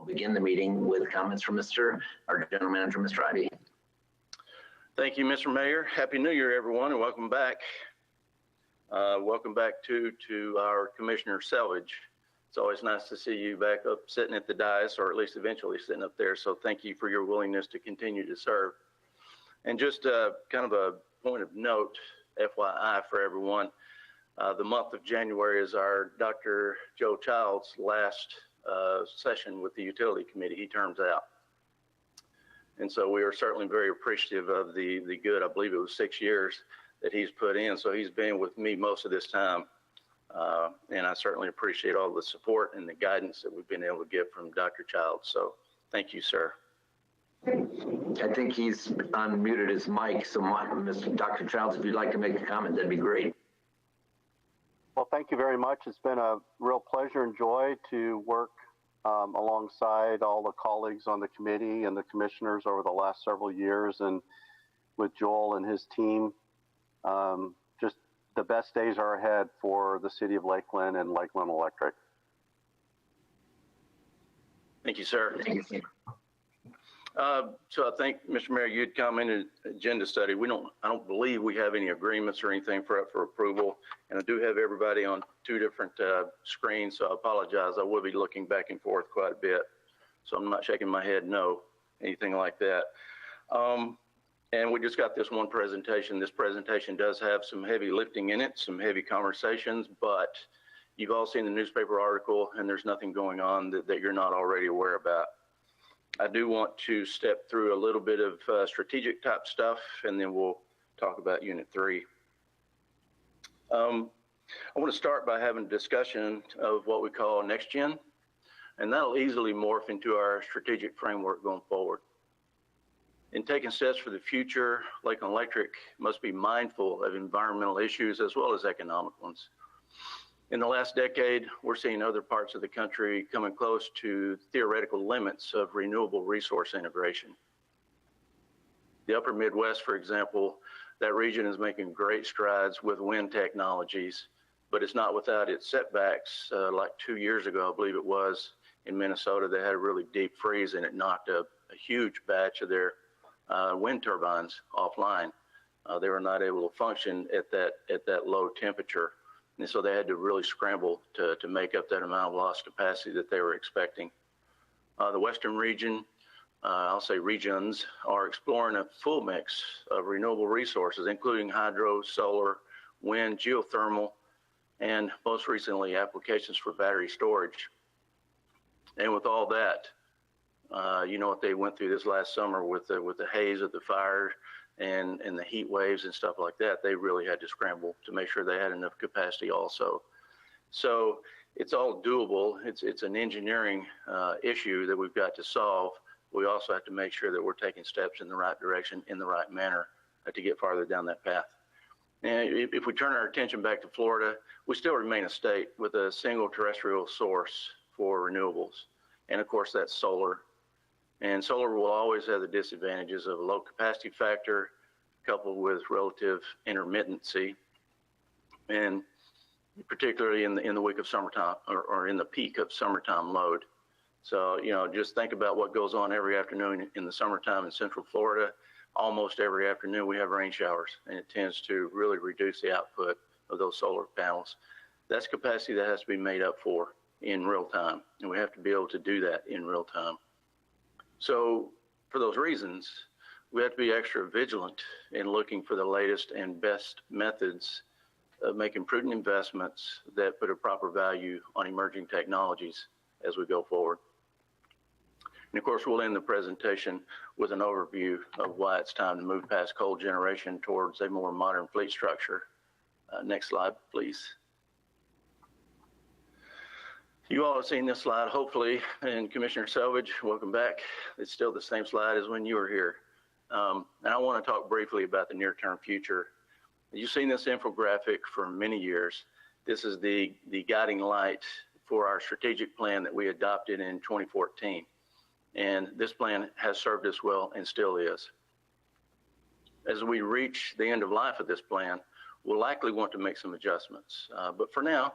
begin the meeting with comments from our General Manager, Mr. Ivy. Thank you, Mr. Mayor. Happy New Year, everyone, and welcome back. Welcome back to our Commissioner Selvage. It's always nice to see you back up sitting at the dais, or at least eventually sitting up there. So thank you for your willingness to continue to serve. And just kind of a point of note, FYI for everyone, the month of January is our Dr. Joe Child's last session with the Utility Committee. He terms out. And so we are certainly very appreciative of the good, I believe it was 6 years that he's put in. So he's been with me most of this time. And I certainly appreciate all the support and the guidance that we've been able to get from Dr. Child. So thank you, sir. I think he's unmuted his mic. So Mr. Dr. Childs, if you'd like to make a comment, that'd be great. Well, thank you very much. It's been a real pleasure and joy to work alongside all the colleagues on the committee and the commissioners over the last several years, and with Joel and his team. Just the best days are ahead for the city of Lakeland and Lakeland Electric. Thank you, sir. Thank you. So I think, Mr. Mayor, you'd commented agenda study. I don't believe we have any agreements or anything for approval. And I do have everybody on two different screens, so I apologize. I will be looking back and forth quite a bit. So I'm not shaking my head no, anything like that. And we just got this one presentation. This presentation does have some heavy lifting in it, some heavy conversations, but you've all seen the newspaper article, and there's nothing going on that you're not already aware about. I do want to step through a little bit of strategic type stuff, and then we'll talk about Unit 3. I want to start by having a discussion of what we call Next Gen, and that'll easily morph into our strategic framework going forward. In taking steps for the future, Lakeland Electric must be mindful of environmental issues as well as economic ones. In the last decade, we're seeing other parts of the country coming close to theoretical limits of renewable resource integration. The upper Midwest, for example, that region is making great strides with wind technologies, but it's not without its setbacks. Like 2 years ago, I believe it was, in Minnesota, they had a really deep freeze, and it knocked a huge batch of their wind turbines offline. They were not able to function at that low temperature. And so they had to really scramble to make up that amount of lost capacity that they were expecting. The Western region, I'll say regions, are exploring a full mix of renewable resources, including hydro, solar, wind, geothermal, and most recently applications for battery storage. And with all that, you know what they went through this last summer with the haze of the fire and the heat waves and stuff like that. They really had to scramble to make sure they had enough capacity also. So it's all doable. It's an engineering issue that we've got to solve. We also have to make sure that we're taking steps in the right direction, in the right manner to get farther down that path. And if we turn our attention back to Florida, we still remain a state with a single terrestrial source for renewables. And of course, that's solar. And solar will always have the disadvantages of a low capacity factor coupled with relative intermittency, and particularly in the week of summertime or in the peak of summertime load. So, you know, just think about what goes on every afternoon in the summertime in Central Florida. Almost every afternoon we have rain showers, and it tends to really reduce the output of those solar panels. That's capacity that has to be made up for in real time, and we have to be able to do that in real time. So for those reasons, we have to be extra vigilant in looking for the latest and best methods of making prudent investments that put a proper value on emerging technologies as we go forward. And of course, we'll end the presentation with an overview of why it's time to move past coal generation towards a more modern fleet structure. Next slide, please. You all have seen this slide, hopefully, and Commissioner Selvage, welcome back. It's still the same slide as when you were here. And I want to talk briefly about the near-term future. You've seen this infographic for many years. This is the guiding light for our strategic plan that we adopted in 2014. And this plan has served us well and still is. As we reach the end of life of this plan, we'll likely want to make some adjustments. But for now,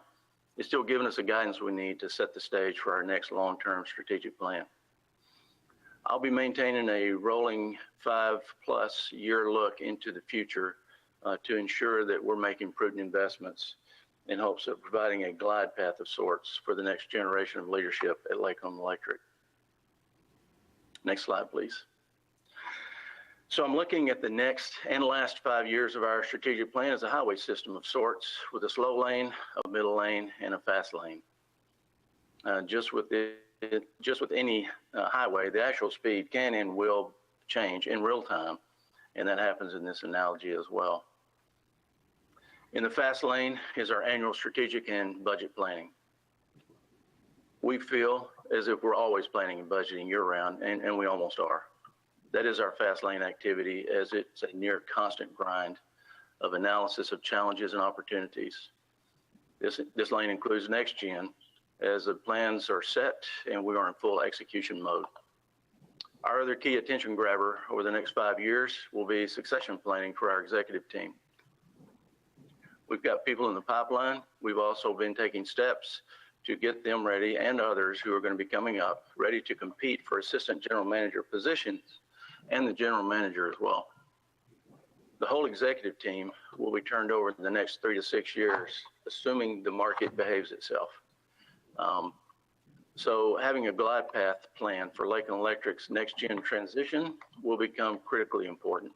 it's still giving us the guidance we need to set the stage for our next long-term strategic plan. I'll be maintaining a rolling 5+ year look into the future to ensure that we're making prudent investments in hopes of providing a glide path of sorts for the next generation of leadership at Lakeland Electric. Next slide, please. So I'm looking at the next and last 5 years of our strategic plan as a highway system of sorts, with a slow lane, a middle lane, and a fast lane. Just with any highway, the actual speed can and will change in real time, and that happens in this analogy as well. In the fast lane is our annual strategic and budget planning. We feel as if we're always planning and budgeting year-round, and we almost are. That is our fast lane activity, as it's a near constant grind of analysis of challenges and opportunities. This lane includes next gen, as the plans are set and we are in full execution mode. Our other key attention grabber over the next 5 years will be succession planning for our executive team. We've got people in the pipeline. We've also been taking steps to get them ready, and others who are going to be coming up, ready to compete for assistant general manager positions and the general manager as well. The whole executive team will be turned over in the next 3 to 6 years, assuming the market behaves itself. So having a glide path plan for Lakeland Electric's next gen transition will become critically important.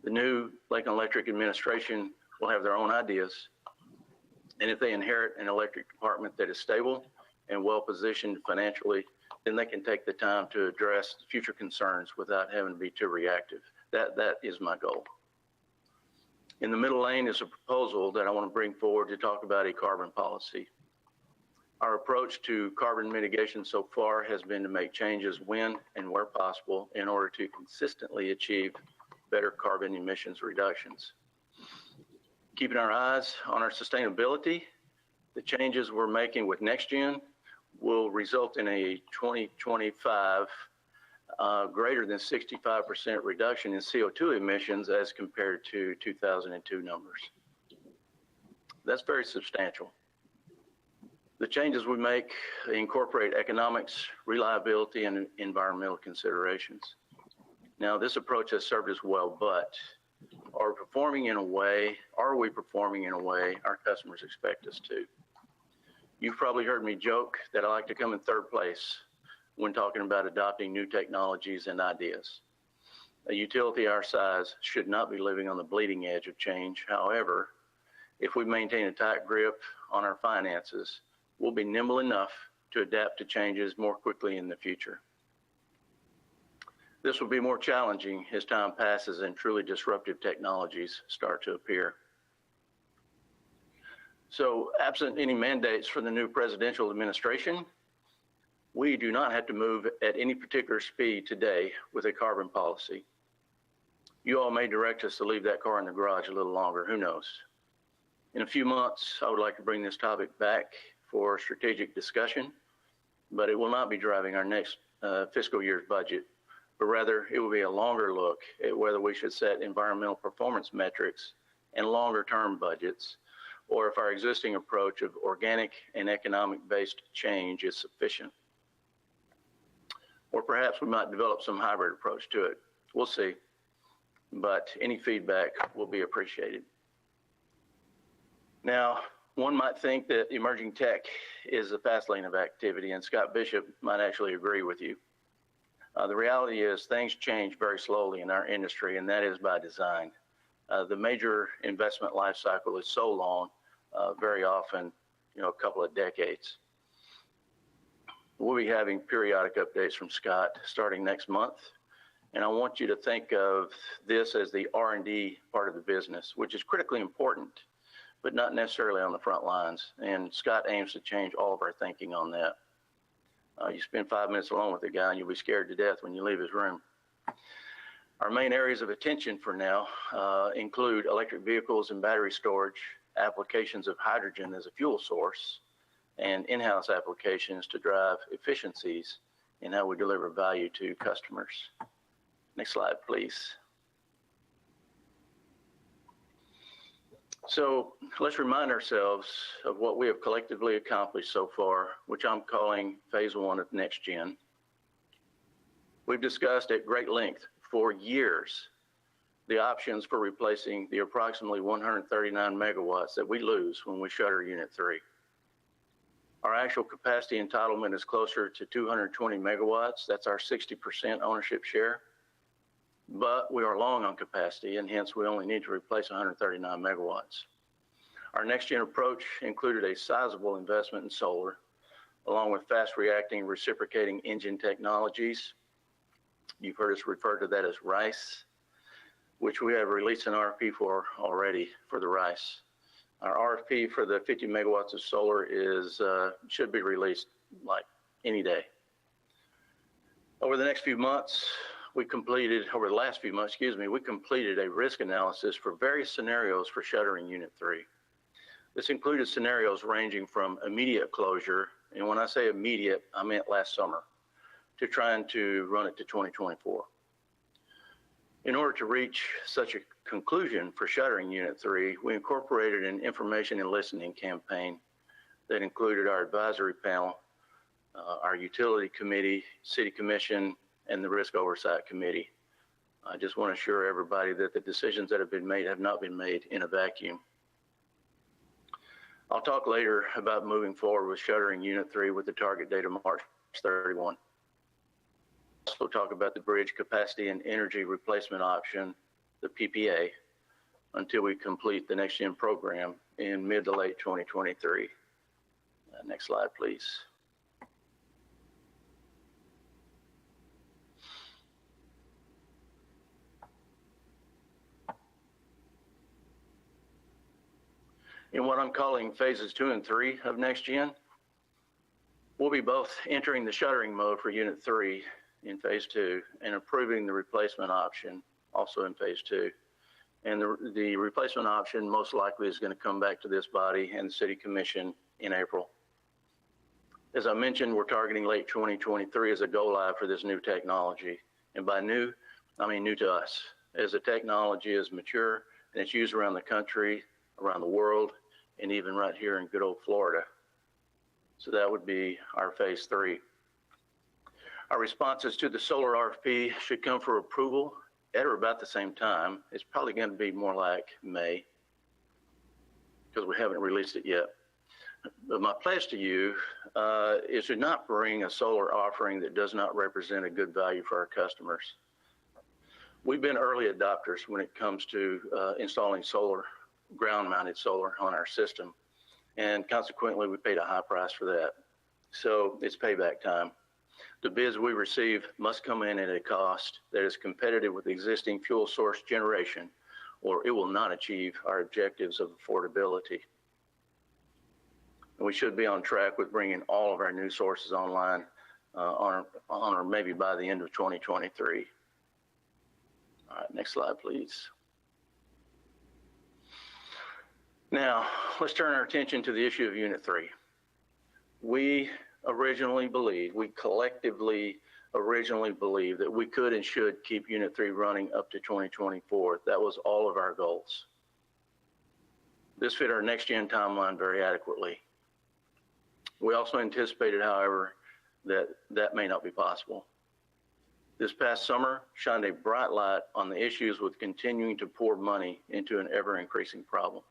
The new Lakeland Electric administration will have their own ideas, and if they inherit an electric department that is stable and well positioned financially, then they can take the time to address future concerns without having to be too reactive. That is my goal. In the middle lane is a proposal that I want to bring forward to talk about a carbon policy. Our approach to carbon mitigation so far has been to make changes when and where possible in order to consistently achieve better carbon emissions reductions. Keeping our eyes on our sustainability, the changes we're making with NextGen will result in a 2025 greater than 65% reduction in CO2 emissions as compared to 2002 numbers. That's very substantial. The changes we make incorporate economics, reliability, and environmental considerations. Now, this approach has served us well, but are we performing in a way our customers expect us to? You've probably heard me joke that I like to come in third place when talking about adopting new technologies and ideas. A utility our size should not be living on the bleeding edge of change. However, if we maintain a tight grip on our finances, we'll be nimble enough to adapt to changes more quickly in the future. This will be more challenging as time passes and truly disruptive technologies start to appear. So, absent any mandates from the new presidential administration, we do not have to move at any particular speed today with a carbon policy. You all may direct us to leave that car in the garage a little longer, who knows? In a few months, I would like to bring this topic back for strategic discussion, but it will not be driving our next fiscal year's budget, but rather it will be a longer look at whether we should set environmental performance metrics and longer term budgets, or if our existing approach of organic and economic-based change is sufficient. Or perhaps we might develop some hybrid approach to it. We'll see, but any feedback will be appreciated. Now, one might think that emerging tech is the fast lane of activity, and Scott Bishop might actually agree with you. The reality is things change very slowly in our industry, and that is by design. The major investment life cycle is so long, very often, a couple of decades. We'll be having periodic updates from Scott starting next month, and I want you to think of this as the R&D part of the business, which is critically important, but not necessarily on the front lines. And Scott aims to change all of our thinking on that. You spend 5 minutes alone with the guy and you'll be scared to death when you leave his room. Our main areas of attention for now include electric vehicles and battery storage, applications of hydrogen as a fuel source, and in-house applications to drive efficiencies in how we deliver value to customers. Next slide, please. So let's remind ourselves of what we have collectively accomplished so far, which I'm calling phase 1 of NextGen. We've discussed at great length for years the options for replacing the approximately 139 megawatts that we lose when we shutter Unit 3. Our actual capacity entitlement is closer to 220 megawatts. That's our 60% ownership share. But we are long on capacity, and hence we only need to replace 139 megawatts. Our next-gen approach included a sizable investment in solar, along with fast-reacting reciprocating engine technologies. You've heard us refer to that as RICE, which we have released an RFP for already for the RICE. Our RFP for the 50 megawatts of solar should be released like any day. Over the last few months, we completed a risk analysis for various scenarios for shuttering Unit 3. This included scenarios ranging from immediate closure, and when I say immediate, I meant last summer, to trying to run it to 2024. In order to reach such a conclusion for shuttering Unit 3, we incorporated an information and listening campaign that included our advisory panel, our utility committee, city commission, and the risk oversight committee. I just want to assure everybody that the decisions that have been made have not been made in a vacuum. I'll talk later about moving forward with shuttering Unit 3 with the target date of March 31. Also talk about the bridge capacity and energy replacement option, the PPA, until we complete the next gen program in mid to late 2023. Next slide, please. In what I'm calling phases 2 and 3 of next gen, we'll be both entering the shuttering mode for Unit 3 in phase 2 and approving the replacement option also in phase 2. And the replacement option most likely is going to come back to this body and the City Commission in April. As I mentioned, we're targeting late 2023 as a go live for this new technology. And by new, I mean new to us, as the technology is mature and it's used around the country, around the world, and even right here in good old Florida. So that would be our phase 3. Our responses to the solar RFP should come for approval at or about the same time. It's probably going to be more like May, because we haven't released it yet. But my pledge to you is to not bring a solar offering that does not represent a good value for our customers. We've been early adopters when it comes to installing solar, ground-mounted solar on our system, and consequently we paid a high price for that. So it's payback time. The bids we receive must come in at a cost that is competitive with existing fuel source generation, or it will not achieve our objectives of affordability. And we should be on track with bringing all of our new sources online on or maybe by the end of 2023. All right, next slide, please. Now, let's turn our attention to the issue of Unit 3. We collectively originally believed that we could and should keep Unit 3 running up to 2024. That was all of our goals. This fit our next gen timeline very adequately. We also anticipated, however, that that may not be possible. This past summer shined a bright light on the issues with continuing to pour money into an ever-increasing problem.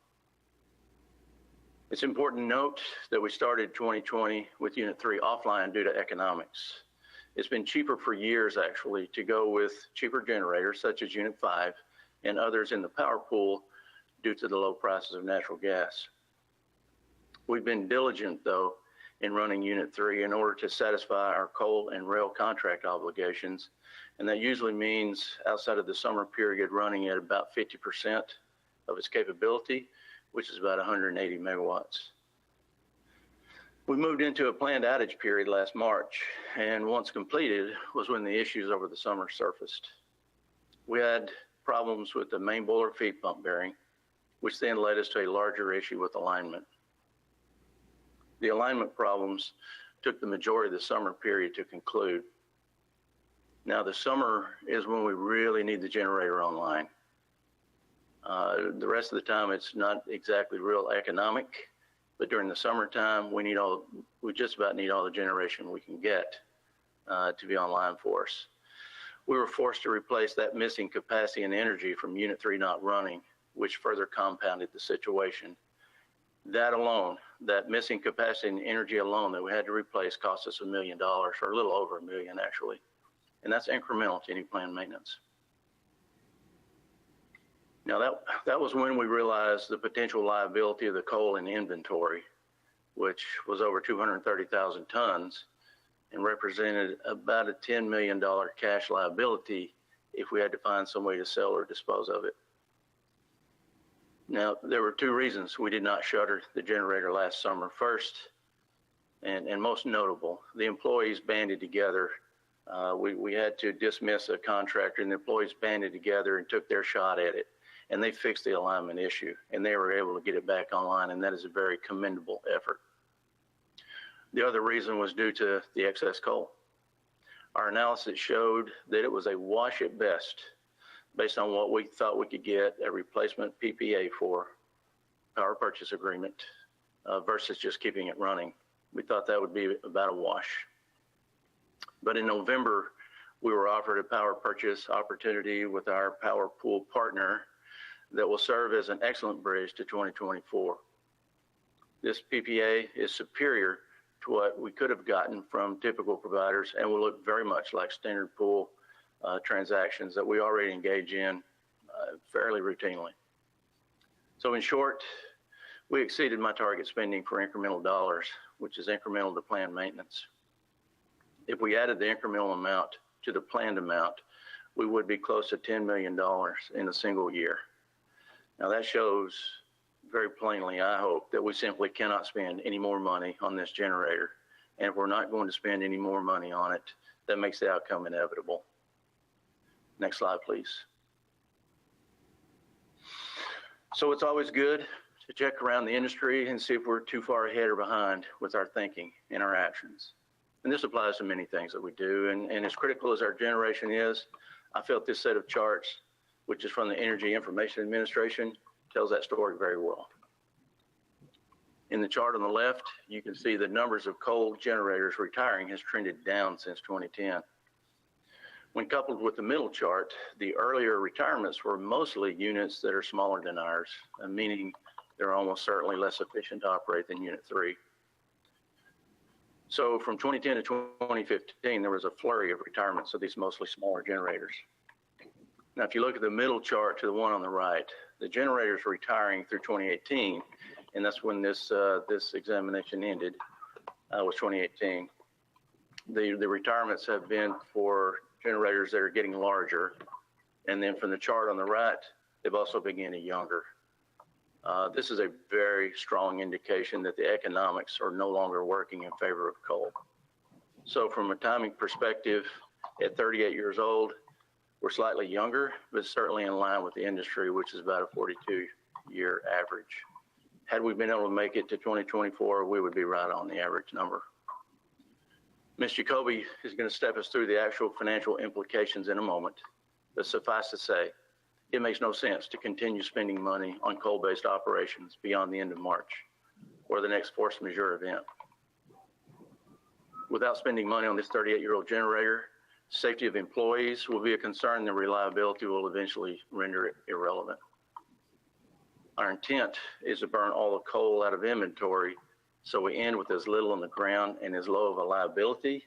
It's important to note that we started 2020 with Unit 3 offline due to economics. It's been cheaper for years, actually, to go with cheaper generators such as Unit 5 and others in the power pool due to the low prices of natural gas. We've been diligent, though, in running Unit 3 in order to satisfy our coal and rail contract obligations, and that usually means outside of the summer period running at about 50% of its capability, which is about 180 megawatts. We moved into a planned outage period last March, and once completed was when the issues over the summer surfaced. We had problems with the main boiler feed pump bearing, which then led us to a larger issue with alignment. The alignment problems took the majority of the summer period to conclude. Now the summer is when we really need the generator online. The rest of the time it's not exactly real economic, but during the summertime we just about need all the generation we can get to be online for us. we were forced to replace that missing capacity and energy from Unit 3 not running, which further compounded the situation. That alone, that missing capacity and energy alone that we had to replace cost us $1 million, or a little over $1 million actually. And that's incremental to any planned maintenance. Now that was when we realized the potential liability of the coal in inventory, which was over 230,000 tons and represented about a $10 million cash liability if we had to find some way to sell or dispose of it. Now, there were two reasons we did not shutter the generator last summer. First, and most notable, the employees banded together. We had to dismiss a contractor, and the employees banded together and took their shot at it. And they fixed the alignment issue, and they were able to get it back online, and that is a very commendable effort. The other reason was due to the excess coal. Our analysis showed that it was a wash at best, based on what we thought we could get a replacement PPA for, power purchase agreement, versus just keeping it running. We thought that would be about a wash. But in November, we were offered a power purchase opportunity with our power pool partner that will serve as an excellent bridge to 2024. This PPA is superior to what we could have gotten from typical providers and will look very much like standard pool transactions that we already engage in fairly routinely. So in short, we exceeded my target spending for incremental dollars, which is incremental to planned maintenance. If we added the incremental amount to the planned amount, we would be close to $10 million in a single year. Now that shows very plainly, I hope, that we simply cannot spend any more money on this generator. And if we're not going to spend any more money on it, that makes the outcome inevitable. Next slide, please. So it's always good to check around the industry and see if we're too far ahead or behind with our thinking and our actions. And this applies to many things that we do. And as critical as our generation is, I felt this set of charts, which is from the Energy Information Administration, tells that story very well. In the chart on the left, you can see the numbers of coal generators retiring has trended down since 2010. When coupled with the middle chart, the earlier retirements were mostly units that are smaller than ours, meaning they're almost certainly less efficient to operate than Unit 3. So from 2010 to 2015, there was a flurry of retirements of these mostly smaller generators. Now, if you look at the middle chart to the one on the right, the generators retiring through 2018, and that's when this examination ended, was 2018. The retirements have been for generators that are getting larger. And then from the chart on the right, they've also been getting younger. This is a very strong indication that the economics are no longer working in favor of coal. So from a timing perspective, at 38 years old, we're slightly younger, but certainly in line with the industry, which is about a 42-year average. Had we been able to make it to 2024, we would be right on the average number. Ms. Jacoby is going to step us through the actual financial implications in a moment, but suffice to say, it makes no sense to continue spending money on coal-based operations beyond the end of March or the next force majeure event. Without spending money on this 38-year-old generator, safety of employees will be a concern, and the reliability will eventually render it irrelevant. Our intent is to burn all the coal out of inventory so we end with as little on the ground and as low of a liability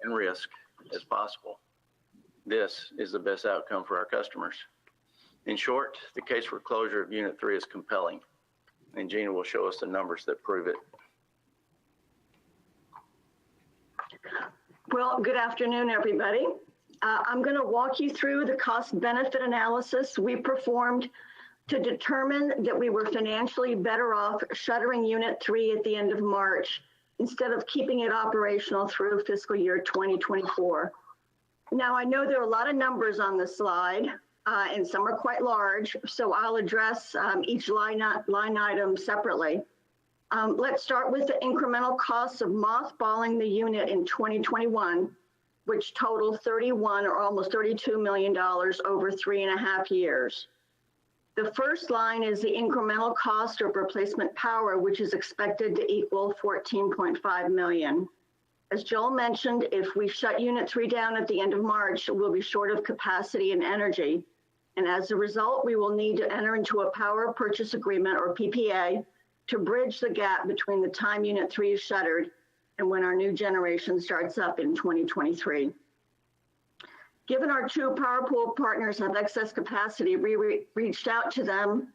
and risk as possible. This is the best outcome for our customers. In short, the case for closure of Unit 3 is compelling, and Gina will show us the numbers that prove it. Well, good afternoon, everybody. I'm going to walk you through the cost-benefit analysis we performed to determine that we were financially better off shuttering Unit 3 at the end of March instead of keeping it operational through fiscal year 2024. Now, I know there are a lot of numbers on this slide, and some are quite large, so I'll address each line item separately. Let's start with the incremental costs of mothballing the unit in 2021, which totaled $31 or almost $32 million over 3.5 years. The first line is the incremental cost of replacement power, which is expected to equal $14.5 million. As Joel mentioned, if we shut Unit 3 down at the end of March, we'll be short of capacity and energy. And as a result, we will need to enter into a power purchase agreement, or PPA, to bridge the gap between the time Unit 3 is shuttered and when our new generation starts up in 2023. Given our two power pool partners have excess capacity, we reached out to them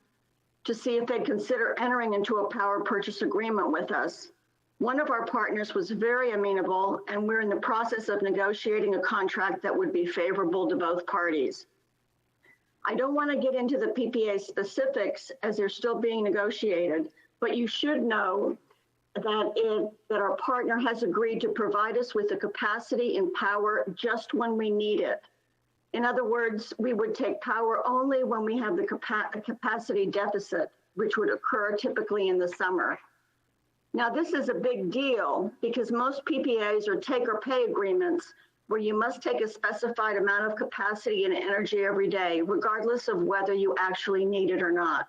to see if they'd consider entering into a power purchase agreement with us. One of our partners was very amenable, and we're in the process of negotiating a contract that would be favorable to both parties. I don't want to get into the PPA specifics as they're still being negotiated, but you should know that our partner has agreed to provide us with the capacity and power just when we need it. In other words, we would take power only when we have the capacity deficit, which would occur typically in the summer. Now, this is a big deal because most PPAs are take or pay agreements where you must take a specified amount of capacity and energy every day, regardless of whether you actually need it or not.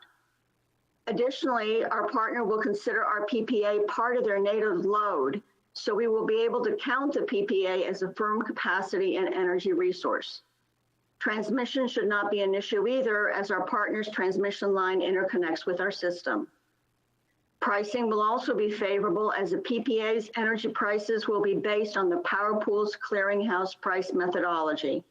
Additionally, our partner will consider our PPA part of their native load, so we will be able to count the PPA as a firm capacity and energy resource. Transmission should not be an issue either, as our partner's transmission line interconnects with our system. Pricing will also be favorable, as the PPA's energy prices will be based on the Power Pool's clearinghouse price methodology.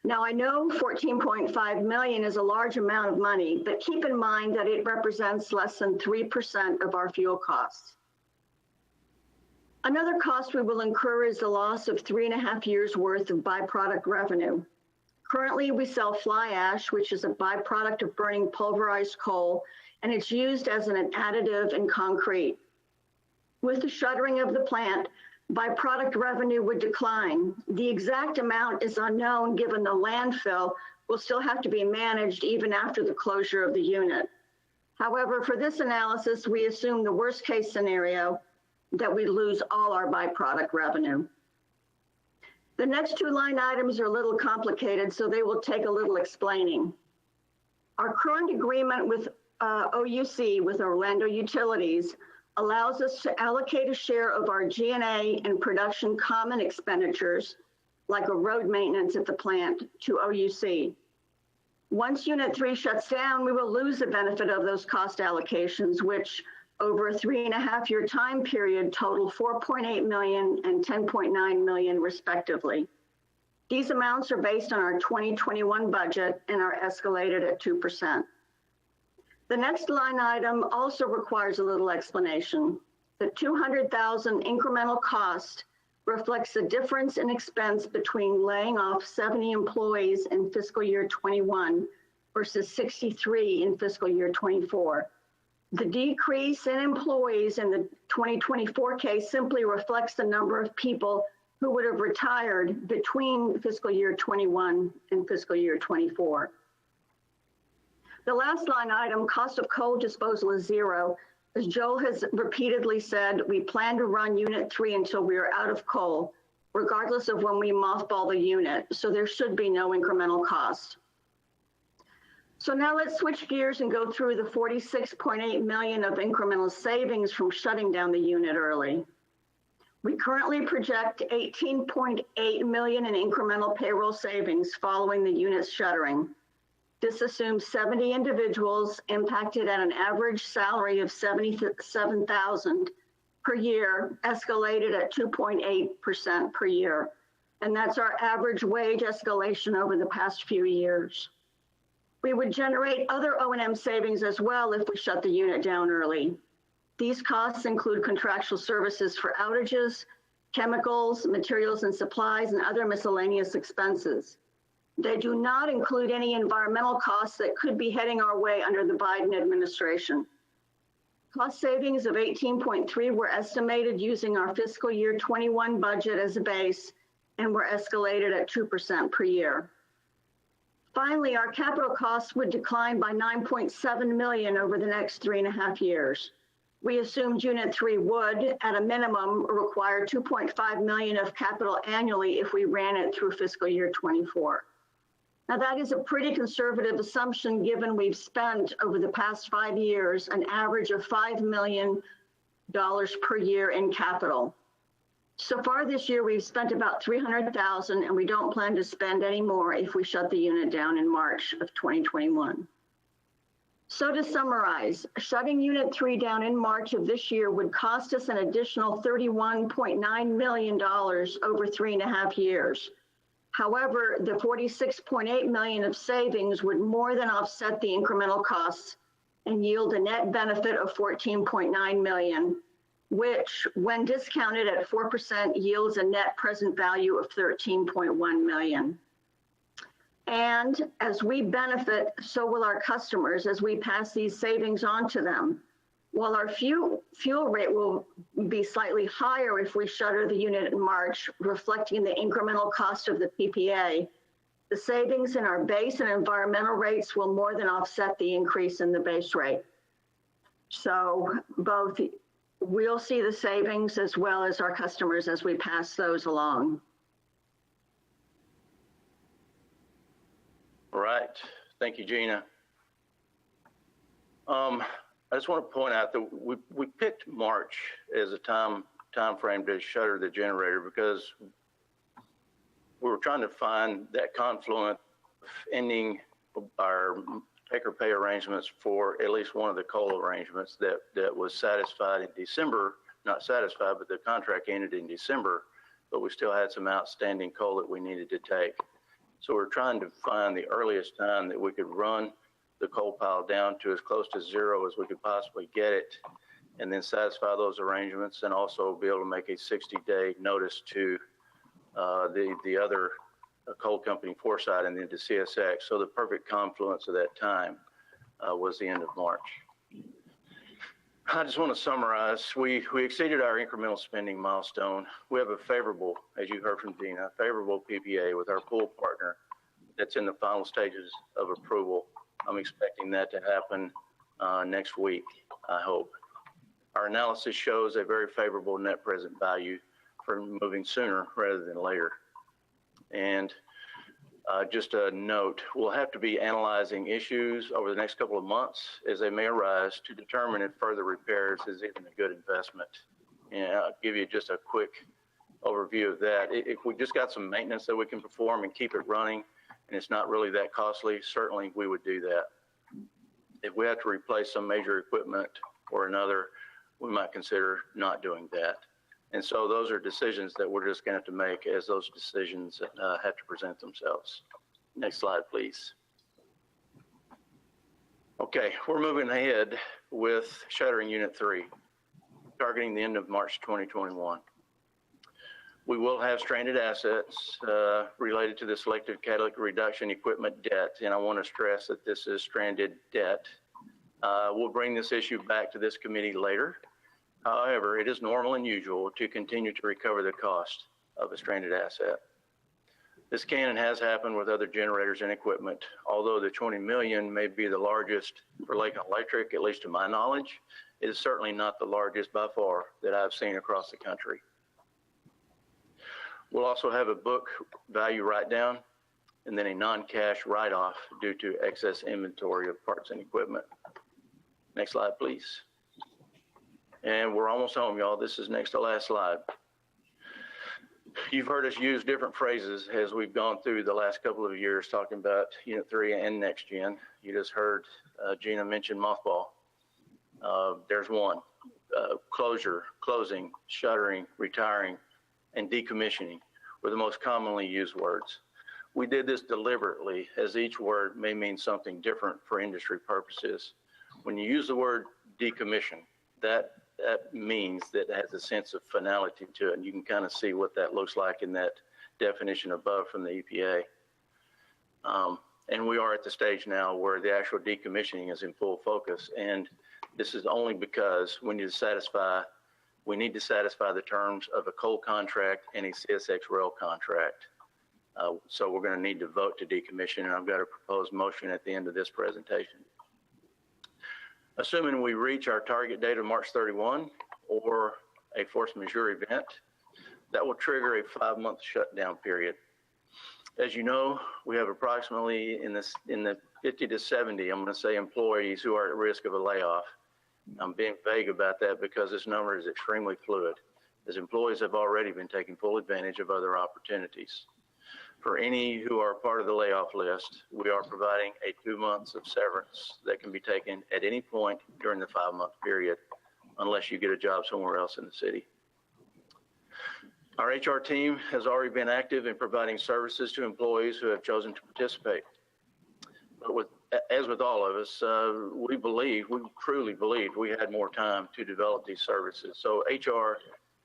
Now, I know $14.5 million is a large amount of money, but keep in mind that it represents less than 3% of our fuel costs. Another cost we will incur is the loss of 3.5 years' worth of byproduct revenue. Currently, we sell fly ash, which is a byproduct of burning pulverized coal, and it's used as an additive in concrete. With the shuttering of the plant, byproduct revenue would decline. The exact amount is unknown given the landfill will still have to be managed even after the closure of the unit. However, for this analysis, we assume the worst case scenario that we lose all our byproduct revenue. The next two line items are a little complicated, so they will take a little explaining. Our current agreement with OUC, with Orlando Utilities, allows us to allocate a share of our G&A and production common expenditures, like a road maintenance at the plant, to OUC. Once Unit 3 shuts down, we will lose the benefit of those cost allocations, which over a 3.5-year time period total $4.8 million and $10.9 million respectively. These amounts are based on our 2021 budget and are escalated at 2%. The next line item also requires a little explanation. The $200,000 incremental cost reflects the difference in expense between laying off 70 employees in fiscal year 21 versus 63 in fiscal year 24. The decrease in employees in the 2024 case simply reflects the number of people who would have retired between fiscal year 21 and fiscal year 24. The last line item, cost of coal disposal, is zero. As Joel has repeatedly said, we plan to run Unit 3 until we are out of coal, regardless of when we mothball the unit, so there should be no incremental cost. So now let's switch gears and go through the $46.8 million of incremental savings from shutting down the unit early. We currently project $18.8 million in incremental payroll savings following the unit's shuttering. This assumes 70 individuals impacted at an average salary of $77,000 per year, escalated at 2.8% per year. And that's our average wage escalation over the past few years. We would generate other O&M savings as well if we shut the unit down early. These costs include contractual services for outages, chemicals, materials and supplies, and other miscellaneous expenses. They do not include any environmental costs that could be heading our way under the Biden administration. Cost savings of 18.3 were estimated using our fiscal year 21 budget as a base and were escalated at 2% per year. Finally, our capital costs would decline by $9.7 million over the next 3.5 years. We assumed Unit 3 would, at a minimum, require $2.5 million of capital annually if we ran it through fiscal year 24. Now, that is a pretty conservative assumption given we've spent over the past 5 years an average of $5 million per year in capital. So far this year, we've spent about $300,000, and we don't plan to spend any more if we shut the unit down in March of 2021. So to summarize, shutting Unit 3 down in March of this year would cost us an additional $31.9 million over 3.5 years. However, the $46.8 million of savings would more than offset the incremental costs and yield a net benefit of $14.9 million, which, when discounted at 4%, yields a net present value of $13.1 million. And as we benefit, so will our customers as we pass these savings on to them. While our fuel rate will be slightly higher if we shutter the unit in March, reflecting the incremental cost of the PPA, the savings in our base and environmental rates will more than offset the increase in the base rate. So both we'll see the savings as well as our customers as we pass those along. All right. Thank you, Gina. I just want to point out that we picked March as a time frame to shutter the generator because we were trying to find that confluence of ending our take-or-pay arrangements for at least one of the coal arrangements that was satisfied in December. Not satisfied, but the contract ended in December, but we still had some outstanding coal that we needed to take. So we're trying to find the earliest time that we could run the coal pile down to as close to zero as we could possibly get it, and then satisfy those arrangements, and also be able to make a 60-day notice to the other coal company, Foresight, and then to CSX. So the perfect confluence of that time was the end of March. I just want to summarize. We exceeded our incremental spending milestone. We have a favorable, as you heard from Gina, favorable PPA with our pool partner that's in the final stages of approval. I'm expecting that to happen next week, I hope. Our analysis shows a very favorable net present value for moving sooner rather than later. And just a note, we'll have to be analyzing issues over the next couple of months as they may arise to determine if further repairs is even a good investment. And I'll give you just a quick overview of that. If we just got some maintenance that we can perform and keep it running, and it's not really that costly, certainly we would do that. If we have to replace some major equipment or another, we might consider not doing that. And so those are decisions that we're just going to have to make as those decisions have to present themselves. Next slide, please. Okay, we're moving ahead with shuttering Unit 3, targeting the end of March 2021. We will have stranded assets related to the selective catalytic reduction equipment debt, and I want to stress that this is stranded debt. We'll bring this issue back to this committee later. However, it is normal and usual to continue to recover the cost of a stranded asset. This can and has happened with other generators and equipment, although the 20 million may be the largest for Lake Electric, at least to my knowledge. It is certainly not the largest by far that I've seen across the country. We'll also have a book value write-down and then a non-cash write-off due to excess inventory of parts and equipment. Next slide, please. And we're almost home, y'all. This is next to last slide. You've heard us use different phrases as we've gone through the last couple of years talking about Unit 3 and Next Gen. You just heard Gina mention mothball. There's one. Closure, closing, shuttering, retiring, and decommissioning were the most commonly used words. We did this deliberately, as each word may mean something different for industry purposes. When you use the word decommission, that means that it has a sense of finality to it, and you can kind of see what that looks like in that definition above from the EPA. And we are at the stage now where the actual decommissioning is in full focus, and this is only because we need to satisfy the terms of a coal contract and a CSX rail contract. So we're going to need to vote to decommission, and I've got a proposed motion at the end of this presentation. Assuming we reach our target date of March 31 or a force majeure event, that will trigger a 5-month shutdown period. As you know, we have approximately in the 50 to 70, I'm going to say, employees who are at risk of a layoff. I'm being vague about that because this number is extremely fluid. as employees have already been taking full advantage of other opportunities. For any who are part of the layoff list, we are providing a 2 months of severance that can be taken at any point during the 5-month period, unless you get a job somewhere else in the city. Our HR team has already been active in providing services to employees who have chosen to participate. But as with all of us, we truly believed we had more time to develop these services. So HR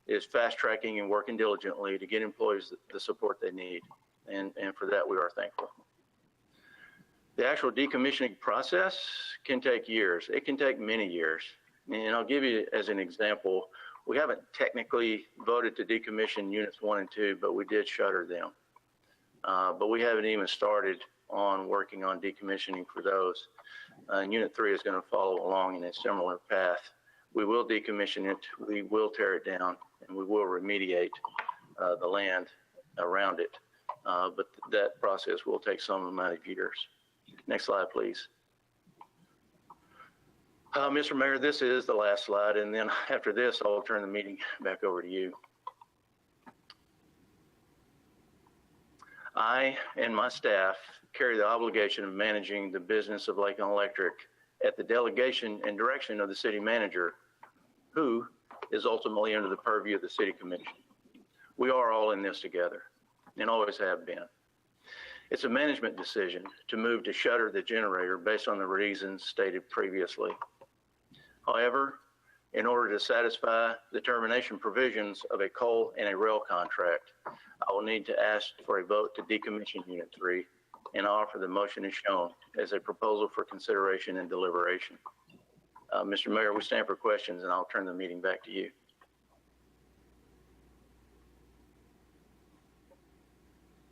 is fast tracking and working diligently to get employees the support they need. And for that, we are thankful. The actual decommissioning process can take years. It can take many years. And I'll give you as an example, we haven't technically voted to decommission units 1 and 2, but we did shutter them. But we haven't even started on working on decommissioning for those. And Unit 3 is going to follow along in a similar path. We will decommission it, we will tear it down, and we will remediate the land around it. But that process will take some amount of years. Next slide, please. Mr. Mayor, this is the last slide, and then after this, I'll turn the meeting back over to you. I and my staff carry the obligation of managing the business of Lakeland Electric at the delegation and direction of the city manager, who is ultimately under the purview of the city commission. We are all in this together and always have been. It's a management decision to move to shutter the generator based on the reasons stated previously. However, in order to satisfy the termination provisions of a coal and a rail contract, I will need to ask for a vote to decommission Unit 3 and offer the motion as shown as a proposal for consideration and deliberation. Mr. Mayor, we stand for questions, and I'll turn the meeting back to you.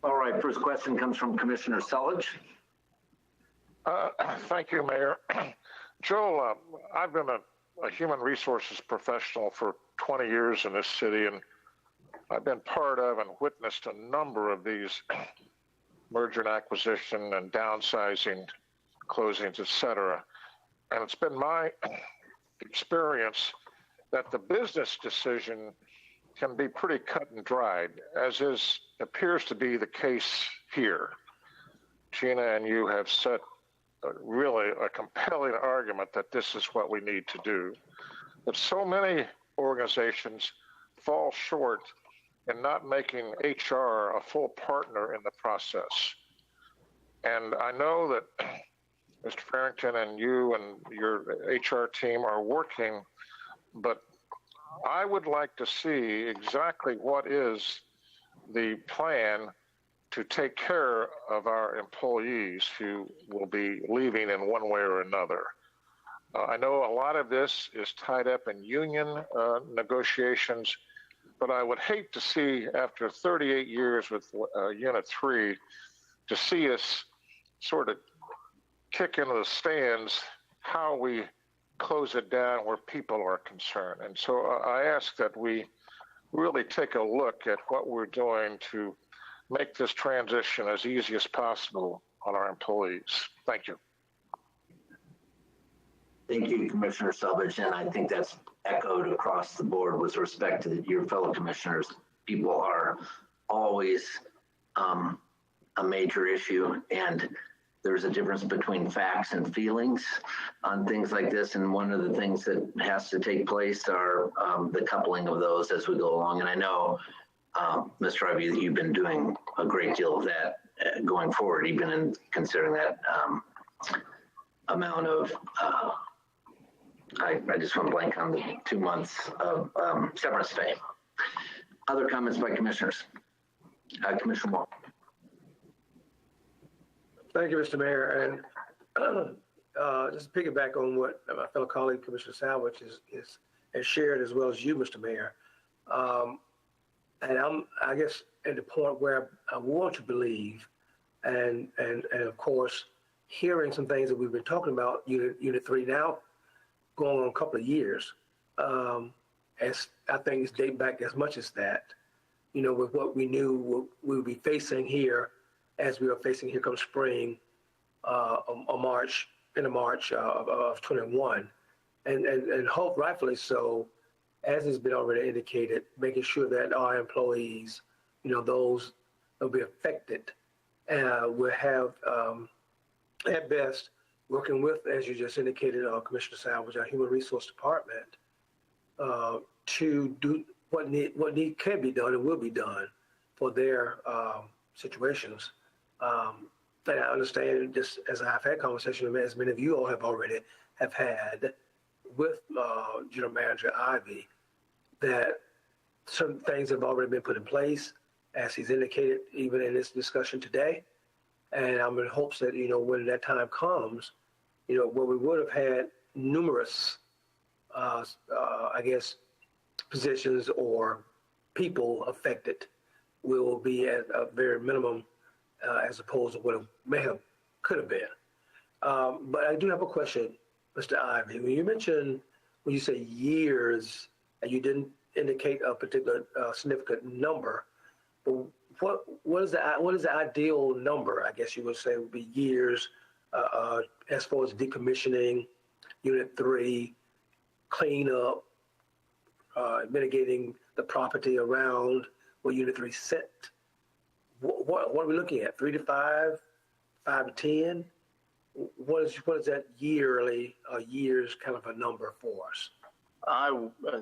All right, first question comes from Commissioner Selledge. Thank you, Mayor. Joel, I've been a human resources professional for 20 years in this city, and I've been part of and witnessed a number of these merger and acquisition and downsizing, closings, et cetera. And it's been my experience that the business decision can be pretty cut and dried, as appears to be the case here. Gina and you have set really a compelling argument that this is what we need to do. But so many organizations fall short in not making HR a full partner in the process. And I know that Mr. Farrington and you and your HR team are working, but I would like to see exactly what is the plan to take care of our employees who will be leaving in one way or another. I know a lot of this is tied up in union negotiations, but I would hate to see, after 38 years with Unit 3, to see us sort of kick into the stands how we close it down where people are concerned. And so I ask that we really take a look at what we're doing to make this transition as easy as possible on our employees. Thank you. Thank you, Commissioner Selledge, and I think that's echoed across the board with respect to your fellow commissioners. People are always a major issue, and there's a difference between facts and feelings on things like this. And one of the things that has to take place are the coupling of those as we go along. And I know, Mr. Ivey, that you've been doing a great deal of that going forward, even in considering that amount of, I just went blank on the 2 months of severance pay. Other comments by commissioners? Commissioner Wall. Thank you, Mr. Mayor. And just to piggyback on what my fellow colleague, Commissioner Selledge, has shared, as well as you, Mr. Mayor. And I'm, I guess, at the point where I want to believe, and of course, hearing some things that we've been talking about, Unit 3 now, going on a couple of years, as I think it's dating back as much as that, you know, with what we knew we would be facing here, as we are facing here come spring, in March of 21, and hope rightfully so, as has been already indicated, making sure that our employees, those that will be affected, will have, at best, working with, as you just indicated, Commissioner Salvage, our Human Resource Department, to do what can be done and will be done for their situations. And I understand, just as I've had conversations, as many of you all have already had with General Manager Ivey, that certain things have already been put in place, as he's indicated even in this discussion today. And I'm in hopes that, when that time comes, where we would have had numerous, I guess, positions or people affected, will be at a very minimum, as opposed to what it could have been. But I do have a question, Mr. Ivey. When you say years, and you didn't indicate a particular significant number, but what is the ideal number? I guess you would say would be years, as far as decommissioning Unit 3, cleanup, mitigating the property around where Unit 3 sit. What are we looking at? 3 to 5, 5 to 10? What is that yearly, years kind of a number for us?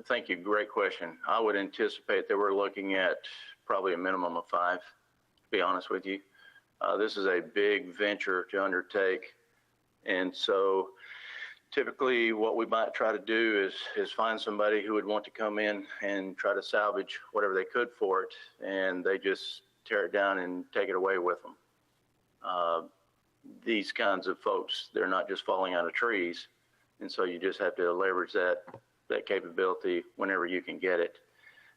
Thank you. Great question. I would anticipate that we're looking at probably a minimum of 5, to be honest with you. This is a big venture to undertake. And so typically what we might try to do is find somebody who would want to come in and try to salvage whatever they could for it. And they just tear it down and take it away with them. These kinds of folks, they're not just falling out of trees. And so you just have to leverage that capability whenever you can get it.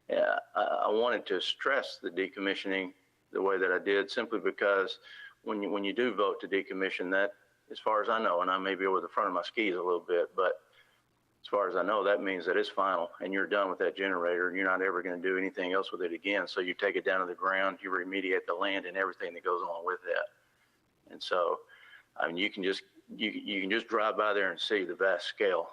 I wanted to stress the decommissioning the way that I did, simply because when you do vote to decommission that, as far as I know, and I may be over the front of my skis a little bit, but as far as I know, that means that it's final and you're done with that generator and you're not ever going to do anything else with it again. So you take it down to the ground, you remediate the land and everything that goes along with that. And so, I mean, you can just drive by there and see the vast scale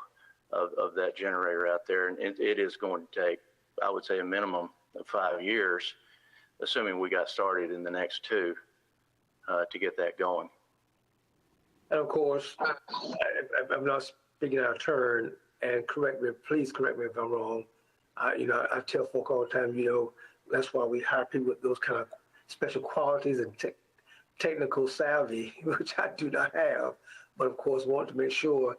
of that generator out there. And it is going to take, I would say, a minimum of 5 years, assuming we got started in the next 2, to get that going. And of course, I'm not speaking out of turn, and please correct me if I'm wrong. I tell folk all the time, that's why we hire people with those kind of special qualities and technical savvy, which I do not have. But of course, want to make sure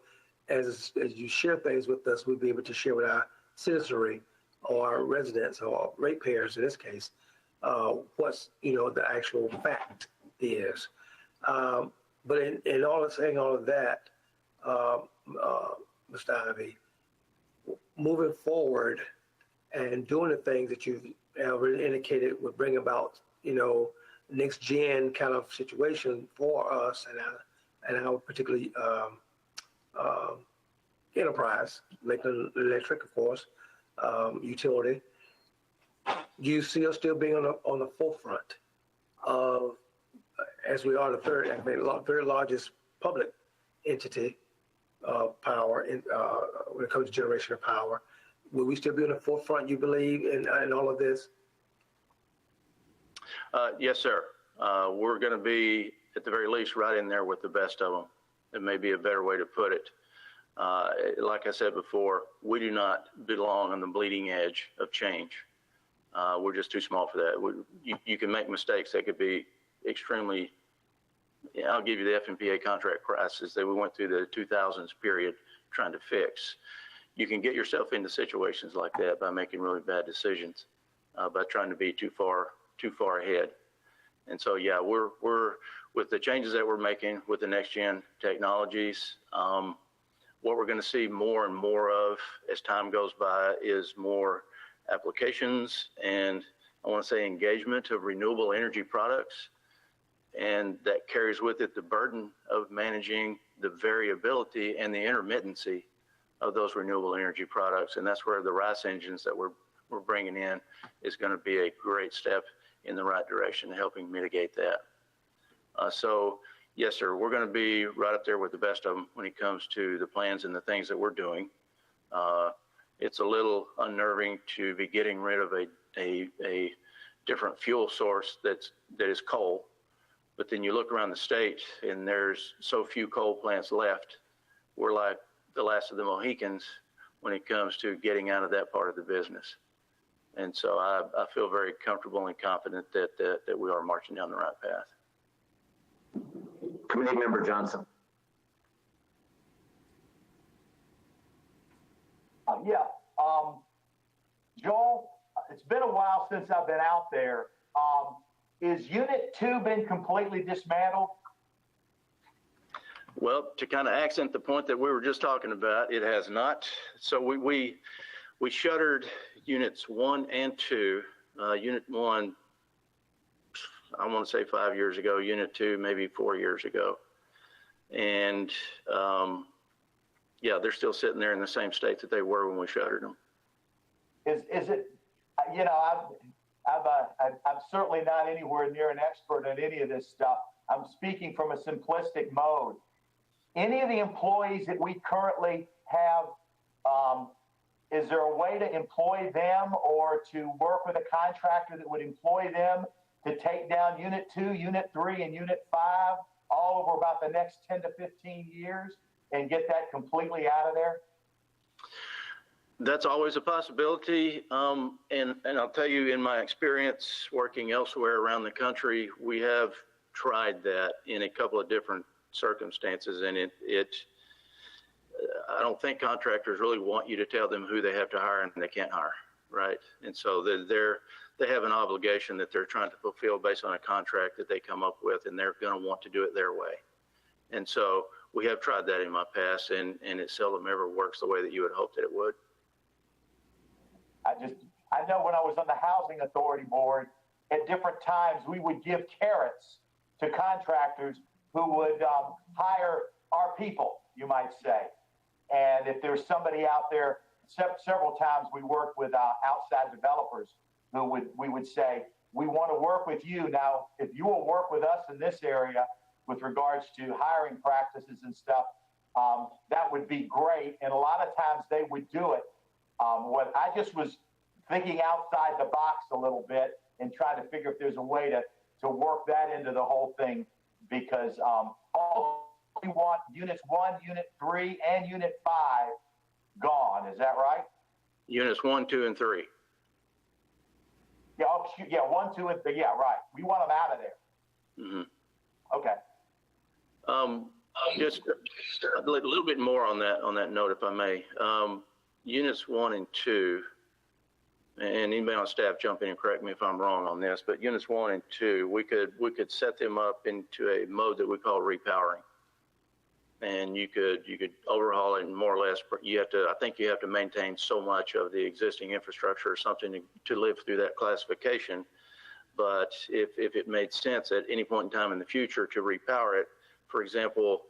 as you share things with us, we'll be able to share with our citizenry or our residents or ratepayers in this case, what's, the actual fact is. But in all of saying all of that, Mr. Ivey, moving forward and doing the things that you've already indicated would bring about, next gen kind of situation for us and our particularly enterprise, Lakeland Electric, of course, utility. Do you see us still being on the forefront of, as we are the very largest public entity of power when it comes to generation of power? Will we still be on the forefront, you believe, in all of this? Yes, sir. We're going to be, at the very least, right in there with the best of them. It may be a better way to put it. Like I said before, we do not belong on the bleeding edge of change. We're just too small for that. You can make mistakes that could be extremely, I'll give you the FMPA contract crisis that we went through the 2000s period trying to fix. You can get yourself into situations like that by making really bad decisions, by trying to be too far ahead. And so, yeah, we're with the changes that we're making with the next gen technologies, what we're going to see more and more of as time goes by is more applications and, I want to say, engagement of renewable energy products. And that carries with it the burden of managing the variability and the intermittency of those renewable energy products. And that's where the RICE engines that we're bringing in is going to be a great step in the right direction, helping mitigate that. So yes, sir, we're going to be right up there with the best of them when it comes to the plans and the things that we're doing. it's a little unnerving to be getting rid of a different fuel source that is coal. But then you look around the state and there's so few coal plants left. We're like the last of the Mohicans when it comes to getting out of that part of the business. And so I feel very comfortable and confident that we are marching down the right path. Committee Member Johnson. Joel, it's been a while since I've been out there. Is Unit 2 been completely dismantled? Well, to kind of accent the point that we were just talking about, it has not. So we shuttered units 1 and 2. Unit 1, I want to say 5 years ago. Unit 2, maybe 4 years ago. And yeah, they're still sitting there in the same state that they were when we shuttered them. Is it, you know, I'm certainly not anywhere near an expert on any of this stuff. I'm speaking from a simplistic mode. Any of the employees that we currently have, is there a way to employ them or to work with a contractor that would employ them to take down Unit 2, Unit 3, and Unit 5 all over about the next 10 to 15 years and get that completely out of there? That's always a possibility. And I'll tell you, in my experience working elsewhere around the country, we have tried that in a couple of different circumstances. And I don't think contractors really want you to tell them who they have to hire and they can't hire, right? And so they have an obligation that they're trying to fulfill based on a contract that they come up with, and they're going to want to do it their way. And so we have tried that in my past, and it seldom ever works the way that you would hope that it would. I know when I was on the Housing Authority Board, at different times, we would give carrots to contractors who would hire our people, you might say. And if there's somebody out there, several times we worked with outside developers we would say, we want to work with you. Now, if you will work with us in this area with regards to hiring practices and stuff, that would be great. And a lot of times they would do it. What I just was thinking outside the box a little bit and trying to figure if there's a way to work that into the whole thing, because all we want Units 1, Unit 3, and Unit 5 gone. Is that right? Units 1, 2, and 3. Yeah, 1, 2, and 3. Yeah, right. We want them out of there. Mm-hmm. Okay. Just a little bit more on that note, if I may. Units 1 and 2, and anybody on staff jump in and correct me if I'm wrong on this, but units 1 and 2, we could set them up into a mode that we call repowering. And you could overhaul it, and more or less I think you have to maintain so much of the existing infrastructure or something to live through that classification. But if it made sense at any point in time in the future to repower it, for example,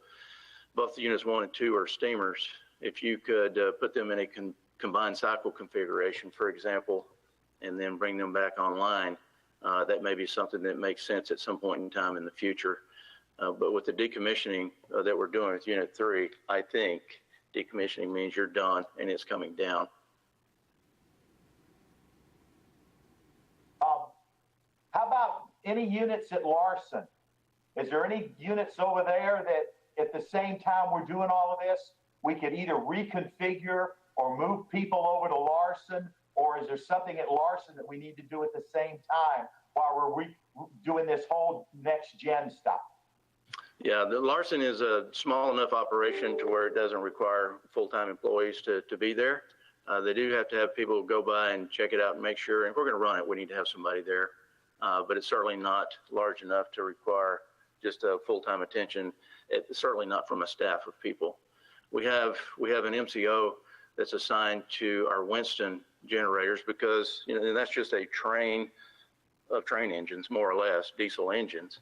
both the units 1 and 2 are steamers. If you could put them in a combined cycle configuration, for example, and then bring them back online, that may be something that makes sense at some point in time in the future. But with the decommissioning that we're doing with Unit 3, I think decommissioning means you're done and it's coming down. How about any units at Larson? Is there any units over there that at the same time we're doing all of this, we could either reconfigure or move people over to Larson, or is there something at Larson that we need to do at the same time while we're doing this whole next gen stuff? Yeah, the Larson is a small enough operation to where it doesn't require full-time employees to be there. They do have to have people go by and check it out and make sure, and if we're going to run it, we need to have somebody there. But it's certainly not large enough to require just a full-time attention. It's certainly not from a staff of people. We have an MCO that's assigned to our Winston generators because, and that's just a train of train engines, more or less, diesel engines.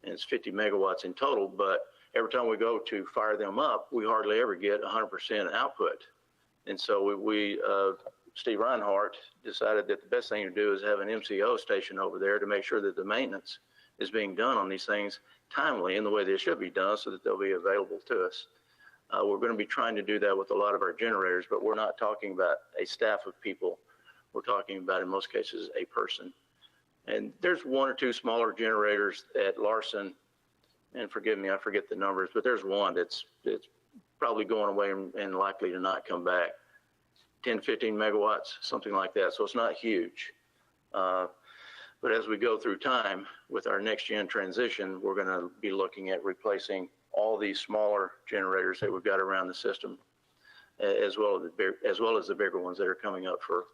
And it's 50 megawatts in total, but every time we go to fire them up, we hardly ever get 100% output. And so Steve Reinhardt decided that the best thing to do is have an MCO station over there to make sure that the maintenance is being done on these things timely in the way they should be done so that they'll be available to us. We're going to be trying to do that with a lot of our generators, but we're not talking about a staff of people. We're talking about, in most cases, a person. And there's one or two smaller generators at Larson, and forgive me, I forget the numbers, but there's one that's probably going away and likely to not come back. 10, 15 megawatts, something like that. So it's not huge. But as we go through time with our next gen transition, we're going to be looking at replacing all these smaller generators that we've got around the system, as well as the bigger ones that are coming up for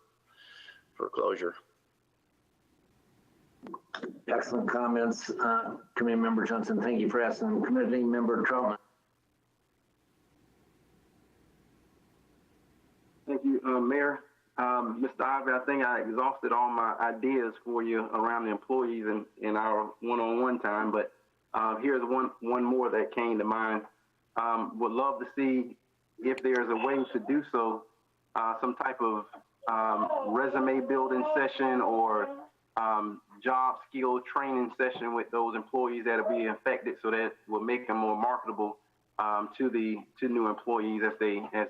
closure. Excellent comments. Committee Member Johnson, thank you for asking. Committee Member Troutman. Thank you, Mayor. Mr. Ivey, I think I exhausted all my ideas for you around the employees in our one-on-one time, but here's one more that came to mind. Would love to see if there's a way to do so, some type of resume building session or job skill training session with those employees that are being affected, so that will make them more marketable to new employees as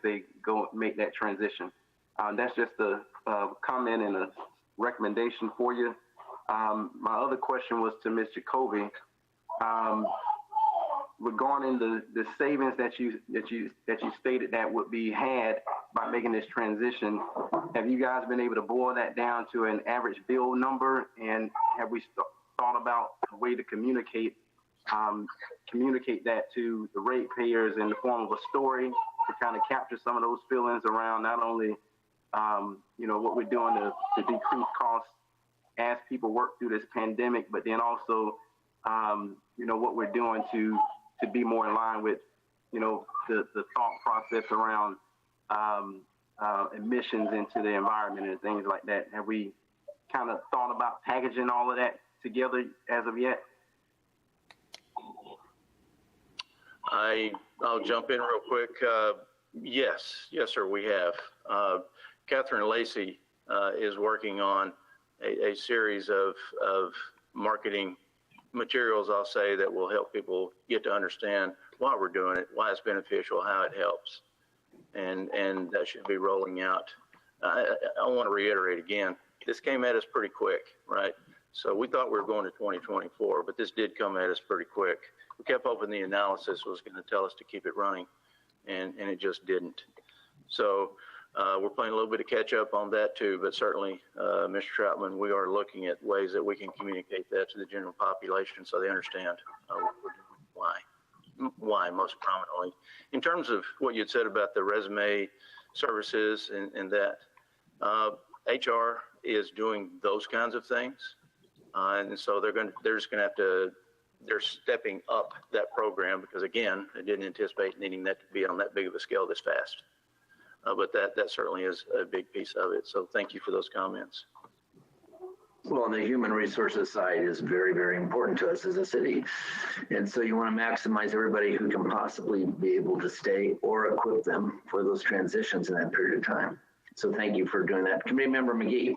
they go make that transition. That's just a comment and a recommendation for you. My other question was to Ms. Jacoby, regarding the savings that you stated that would be had by making this transition. Have you guys been able to boil that down to an average bill number, and have we thought about a way to communicate that to the ratepayers in the form of a story to kind of capture some of those feelings around not only what we're doing to decrease costs as people work through this pandemic, but then also what we're doing to be more in line with the thought process around emissions into the environment and things like that. Have we kind of thought about packaging all of that together as of yet? I'll jump in real quick. Yes, sir, we have. Catherine Lacey is working on a series of marketing materials, I'll say, that will help people get to understand why we're doing it, why it's beneficial, how it helps. And that should be rolling out. I want to reiterate again, this came at us pretty quick, right? So we thought we were going to 2024, but this did come at us pretty quick. We kept hoping the analysis was going to tell us to keep it running, and it just didn't. So we're playing a little bit of catch up on that too, but certainly, Mr. Troutman, we are looking at ways that we can communicate that to the general population so they understand why most prominently. In terms of what you'd said about the resume services and that, HR is doing those kinds of things. And so they're stepping up that program because, again, they didn't anticipate needing that to be on that big of a scale this fast. But that certainly is a big piece of it. So thank you for those comments. Well, the human resources side is very, very important to us as a city. And so you want to maximize everybody who can possibly be able to stay or equip them for those transitions in that period of time. So thank you for doing that. Committee Member McGee.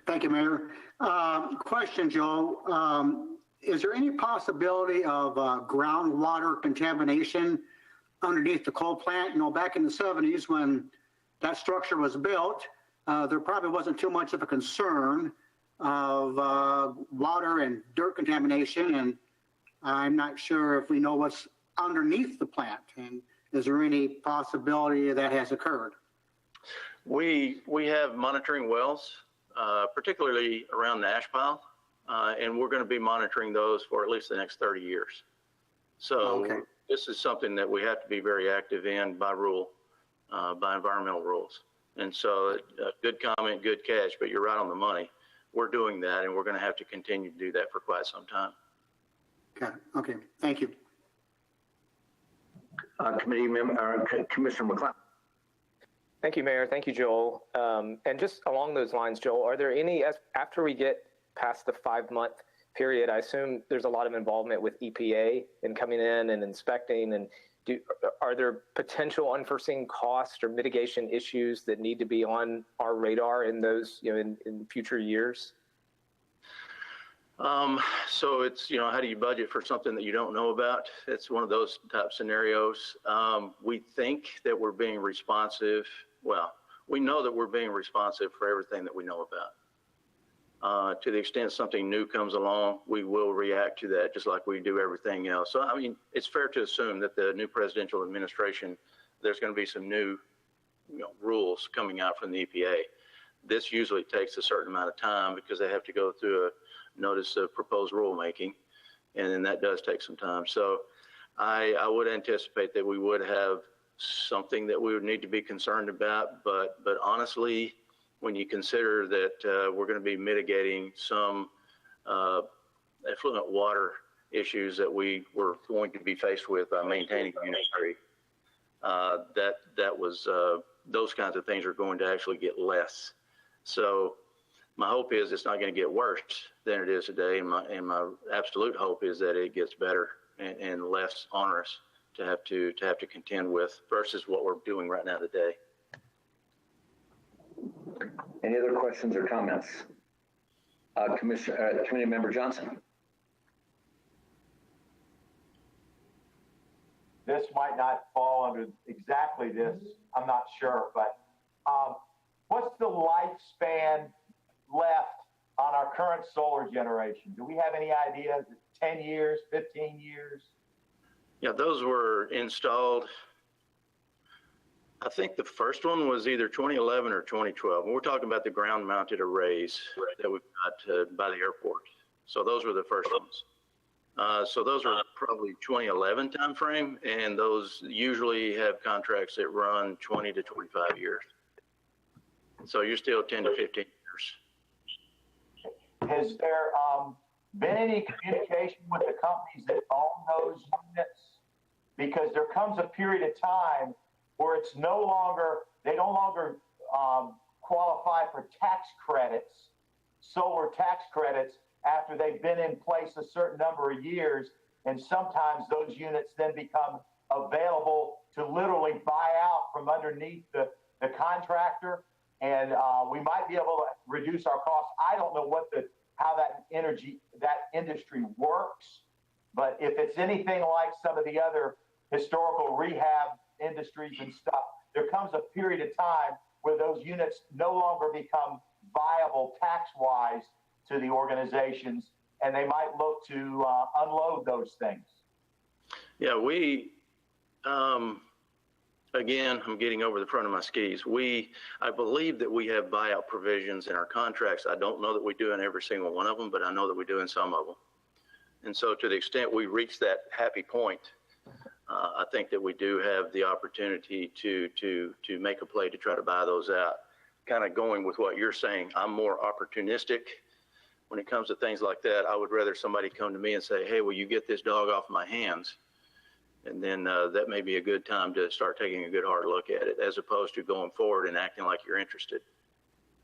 Thank you, Mayor. Question, Joe. Is there any possibility of groundwater contamination underneath the coal plant? Back in the 70s when that structure was built, there probably wasn't too much of a concern of water and dirt contamination, and I'm not sure if we know what's underneath the plant. And is there any possibility that has occurred? We have monitoring wells, particularly around the ash pile, and we're going to be monitoring those for at least the next 30 years. So okay. This is something that we have to be very active in by rule, by environmental rules. And so good comment, good catch, but you're right on the money. We're doing that, and we're going to have to continue to do that for quite some time. Okay. Thank you. Committee Member, Commissioner McLeod. Thank you, Mayor. Thank you, Joel. And just along those lines, Joel, are there any, after we get past the 5-month period, I assume there's a lot of involvement with EPA in coming in and inspecting, and are there potential unforeseen costs or mitigation issues that need to be on our radar in those, in future years? So it's, how do you budget for something that you don't know about? It's one of those type scenarios. We think that we're being responsive. Well, we know that we're being responsive for everything that we know about. To the extent something new comes along, we will react to that just like we do everything else. So, it's fair to assume that the new presidential administration, there's going to be some new rules coming out from the EPA. This usually takes a certain amount of time because they have to go through a notice of proposed rulemaking, and then that does take some time. So I would anticipate that we would have something that we would need to be concerned about, but honestly, when you consider that we're going to be mitigating some effluent water issues that we were going to be faced with by maintaining Unit 3, that was those kinds of things are going to actually get less. So my hope is it's not going to get worse than it is today, and my absolute hope is that it gets better and less onerous to have to contend with versus what we're doing right now today. Any other questions or comments? Committee Member Johnson. This might not fall under exactly this, I'm not sure, but what's the lifespan left on our current solar generation? Do we have any idea? Is it 10 years, 15 years? Yeah, those were installed. I think the first one was either 2011 or 2012. We're talking about the ground-mounted arrays that we've got by the airport. So those were the first ones. So those are probably 2011 timeframe, and those usually have contracts that run 20 to 25 years. So you're still 10 to 15 years. Has there been any communication with the companies that own those units? Because there comes a period of time where it's they no longer qualify for tax credits, solar tax credits, after they've been in place a certain number of years. And sometimes those units then become available to literally buy out from underneath the contractor. And we might be able to reduce our costs. I don't know how that industry works, but if it's anything like some of the other historical rehab industries and stuff, there comes a period of time where those units no longer become viable tax-wise to the organizations, and they might look to unload those things. Yeah, again, I'm getting over the front of my skis. I believe that we have buyout provisions in our contracts. I don't know that we do in every single one of them, but I know that we do in some of them. And so to the extent we reach that happy point, I think that we do have the opportunity to make a play to try to buy those out. Kind of going with what you're saying, I'm more opportunistic. When it comes to things like that, I would rather somebody come to me and say, hey, will you get this dog off my hands? And then that may be a good time to start taking a good hard look at it, as opposed to going forward and acting like you're interested.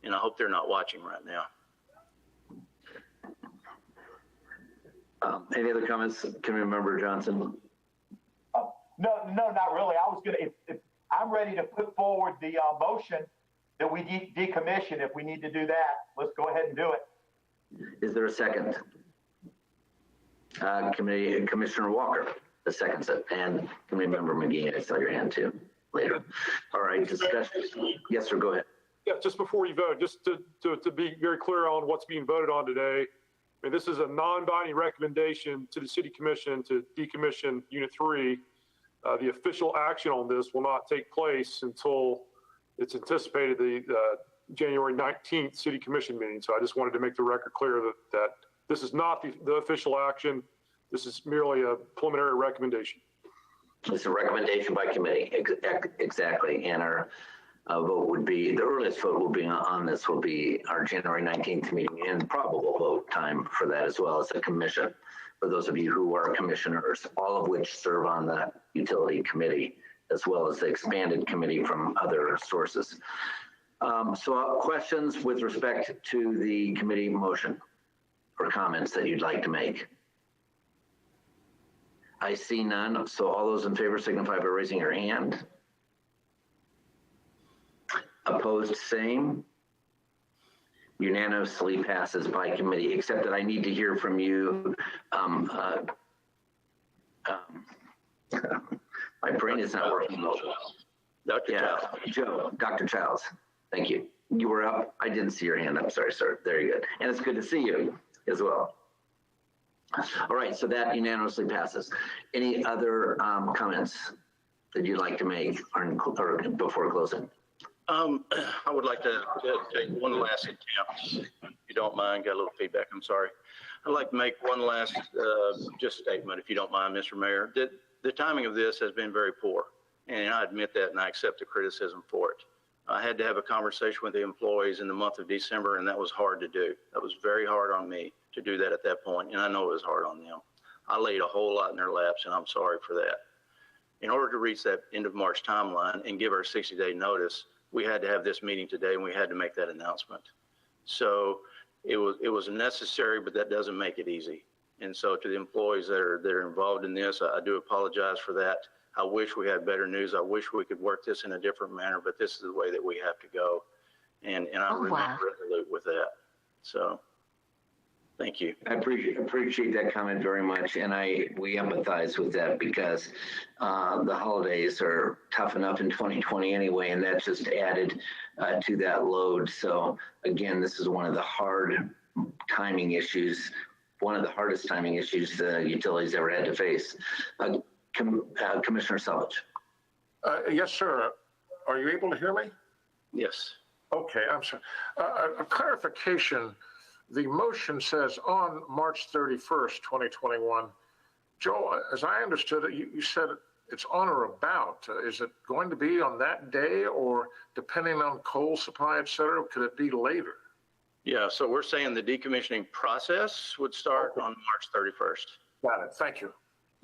And I hope they're not watching right now. Any other comments, Committee Member Johnson? No, not really. I was going to, if I'm ready to put forward the motion that we decommission. If we need to do that, let's go ahead and do it. Is there a second? Commissioner Walker, the second, and Committee Member McGee, I saw your hand too later. All right, discussion. Yes, sir, go ahead. Yeah, just before you vote, just to be very clear on what's being voted on today. I mean, this is a non-binding recommendation to the City Commission to decommission Unit 3. The official action on this will not take place until it's anticipated the January 19th City Commission meeting. So I just wanted to make the record clear that this is not the official action. This is merely a preliminary recommendation. It's a recommendation by committee, exactly. And our vote would be, the earliest vote will be on this will be our January 19th meeting, and probable vote time for that as well as the commission. For those of you who are commissioners, all of which serve on the utility committee, as well as the expanded committee from other sources. So questions with respect to the committee motion or comments that you'd like to make? I see none. So all those in favor signify by raising your hand. Opposed, same. unanimously passes by committee, except that I need to hear from you. My brain is not working. Dr. Childs. Thank you. You were up. I didn't see your hand. I'm sorry, sir. Very good. And it's good to see you as well. All right, so that unanimously passes. Any other comments that you'd like to make or before closing? I would like to take one last attempt, if you don't mind. Got a little feedback, I'm sorry. I'd like to make one last just statement, if you don't mind, Mr. Mayor. The timing of this has been very poor, and I admit that, and I accept the criticism for it. I had to have a conversation with the employees in the month of December, and that was hard to do. That was very hard on me to do that at that point, and I know it was hard on them. I laid a whole lot in their laps, and I'm sorry for that. In order to reach that end of March timeline and give our 60-day notice, we had to have this meeting today, and we had to make that announcement. So it was necessary, but that doesn't make it easy. And so to the employees that are involved in this, I do apologize for that. I wish we had better news. I wish we could work this in a different manner, but this is the way that we have to go. And I remain resolute with that. So thank you. I appreciate that comment very much, and we empathize with that because the holidays are tough enough in 2020 anyway, and that just added to that load. So again, this is one of the hard timing issues, one of the hardest timing issues the utilities ever had to face. Commissioner Selvage. Yes, sir. Are you able to hear me? Yes. Okay, I'm sorry. A clarification. The motion says on March 31st, 2021. Joe, as I understood it, you said it's on or about. Is it going to be on that day, or depending on coal supply, et cetera, could it be later? Yeah, so we're saying the decommissioning process would start on March 31st. Got it. Thank you.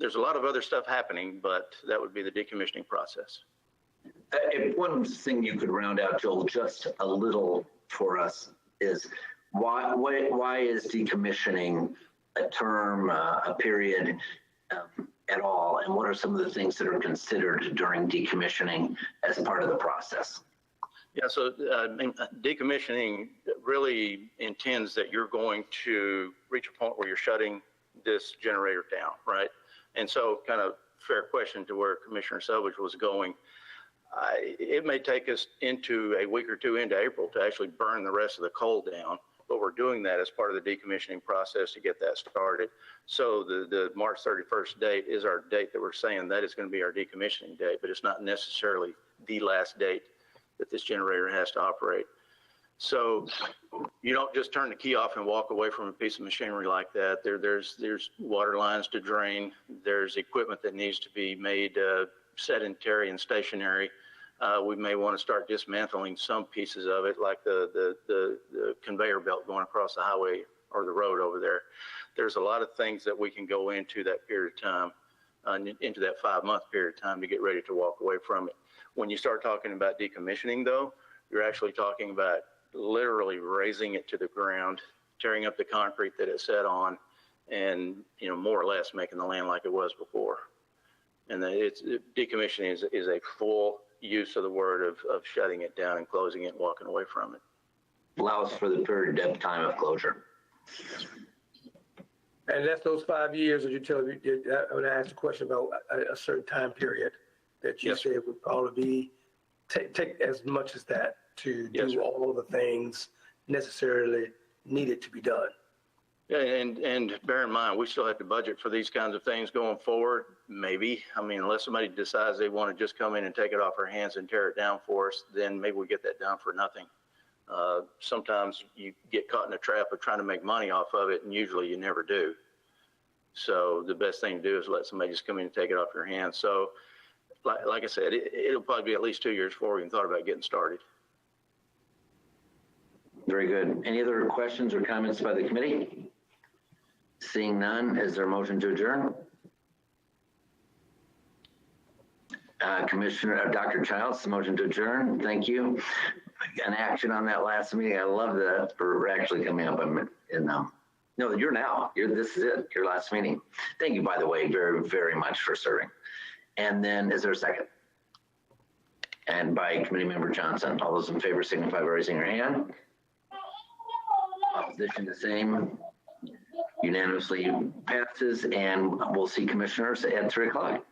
There's a lot of other stuff happening, but that would be the decommissioning process. If one thing you could round out, Joel, just a little for us is why is decommissioning a term, a period at all? And what are some of the things that are considered during decommissioning as part of the process? Yeah, so decommissioning really intends that you're going to reach a point where you're shutting this generator down, right? And so kind of fair question to where Commissioner Selvage was going. It may take us into a week or two into April to actually burn the rest of the coal down, but we're doing that as part of the decommissioning process to get that started. So the March 31st date is our date that we're saying that is going to be our decommissioning date, but it's not necessarily the last date that this generator has to operate. So you don't just turn the key off and walk away from a piece of machinery like that. There's water lines to drain. There's equipment that needs to be made sedentary and stationary. We may want to start dismantling some pieces of it, like the conveyor belt going across the highway or the road over there. There's a lot of things that we can go into that period of time, into that 5-month period of time to get ready to walk away from it. When you start talking about decommissioning, though, you're actually talking about literally raising it to the ground, tearing up the concrete that it sat on, and more or less making the land like it was before. And decommissioning is a full use of the word of shutting it down and closing it and walking away from it. Allows for the period of time of closure. And that's those 5 years that you tell me. I would ask a question about a certain time period that you Yes, said would probably be take as much as that to do all of the things necessarily needed to be done. Yeah, and bear in mind, we still have to budget for these kinds of things going forward. Maybe, unless somebody decides they want to just come in and take it off our hands and tear it down for us, then maybe we get that done for nothing. Sometimes you get caught in a trap of trying to make money off of it, and usually you never do. So the best thing to do is let somebody just come in and take it off your hands. So like I said, it'll probably be at least 2 years before we even thought about getting started. Very good. Any other questions or comments by the committee? Seeing none, is there a motion to adjourn? Commissioner Dr. Childs, the motion to adjourn. Thank you. An action on that last meeting. I love that for actually coming up no, you're now. This is it. Your last meeting. Thank you, by the way, very, very much for serving. And then, is there a second? And by Committee Member Johnson. All those in favor signify by raising your hand. Opposition the same. Unanimously passes, and we'll see commissioners at 3 o'clock.